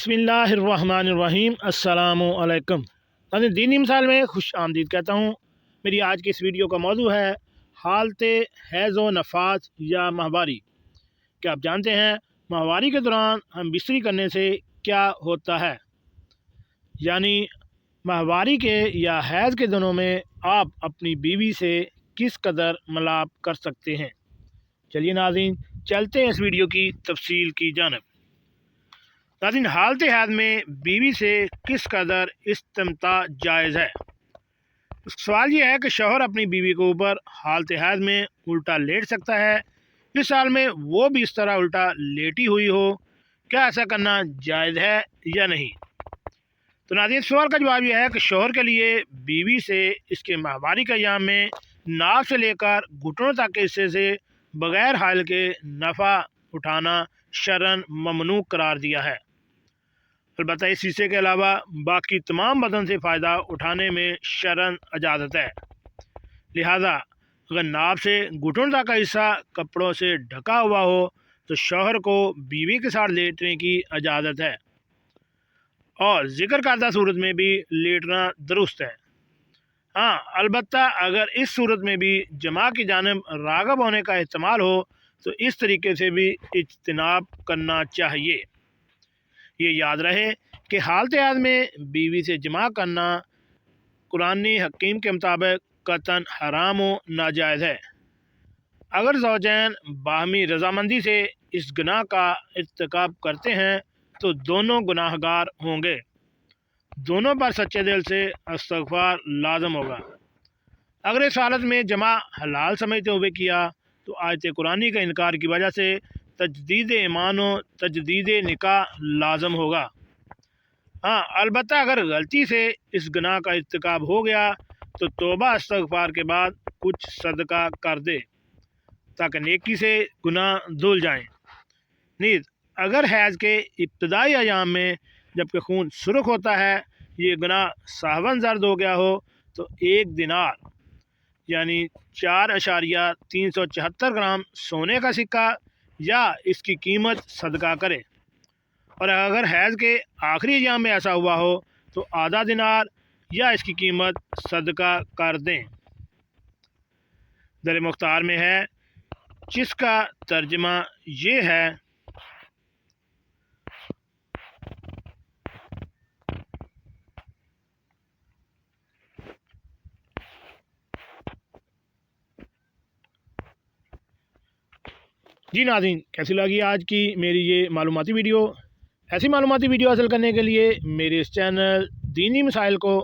बिस्मिल्लाहिर्रहमानिर्रहीम अस्सलामुअलैकुम। नाज़रीन, दीनी मिसाल में खुश आमदीद कहता हूँ। मेरी आज की इस वीडियो का मौजू है हालत हैज़ व नफास या माहवारी। क्या आप जानते हैं माहवारी के दौरान हम बिस्तरी करने से क्या होता है? यानी माहवारी के या हैज़ के दिनों में आप अपनी बीवी से किस कदर मिलाप कर सकते हैं। चलिए नाज़रीन, चलते हैं इस वीडियो की तफसील की जानब। नाज़रीन, हालत हैज़ में बीवी से किस कदर इस्तिमता जायज़ है। सवाल यह है कि शौहर अपनी बीवी के ऊपर हालत हैज़ में उल्टा लेट सकता है। इस हाल में वो भी इस तरह उल्टा लेटी हुई हो, क्या ऐसा करना जायज़ है या नहीं? तो नाज़रीन, सवाल का जवाब यह है कि शौहर के लिए बीवी से इसके माहवारी के अय्याम में नाक से लेकर घुटनों तक के हिस्से से बग़ैर हाल के नफ़ा उठाना शरन ममनू करार दिया है। अलबत्ता इस हिस्से के अलावा बाकी तमाम बदन से फ़ायदा उठाने में शरन इजाज़त है। लिहाजा अगर नाभ से घुटनों तक का हिस्सा कपड़ों से ढका हुआ हो तो शौहर को बीवी के साथ लेटने की इजाज़त है और जिक्र करदा सूरत में भी लेटना दुरुस्त है। हाँ, अलबत्ता अगर इस सूरत में भी जमा की जानिब राग़िब होने का एहतमाल हो तो इस तरीके से भी इज्तिनाब करना चाहिए। ये याद रहे कि हालत हैज़ में बीवी से जमा करना कुरान हकीम के मुताबिक कतन हराम व नाजायज़ है। अगर ज़ौजैन बाहमी रजामंदी से इस गुनाह का इर्तिकाब करते हैं तो दोनों गुनाहगार होंगे। दोनों पर सच्चे दिल से इस्तग़फ़ार लाज़म होगा। अगर इस हालत में जमा हलाल समझते हुए किया तो आयत कुरानी का इनकार की वजह से तजदीद ईमान व तजदीद निकाह लाजम होगा। हाँ, अलबत्ता अगर गलती से इस गुनाह का इर्तिकाब हो गया तो तौबा इस्तग़फ़ार के बाद कुछ सदका कर दे ताकि नेकी से गुनाह धुल जाएं। नीज़ अगर हैज़ के इब्तदाई अयाम में जबकि खून सुर्ख होता है ये गुनाह साहवन जर्द हो गया हो तो 1 दिनार यानी 4.374 ग्राम सोने का सिक्का या इसकी कीमत सदका करे। और अगर हैज़ के आखिरी अय्याम में ऐसा हुआ हो तो आधा दिनार या इसकी कीमत सदका कर दें। दर मुख्तार में है जिसका तर्जमा ये है जी नाज़रीन, कैसी लगी आज की मेरी ये मालूमाती वीडियो। ऐसी मालूमाती वीडियो हासिल करने के लिए मेरे इस चैनल दीनी मिसाइल को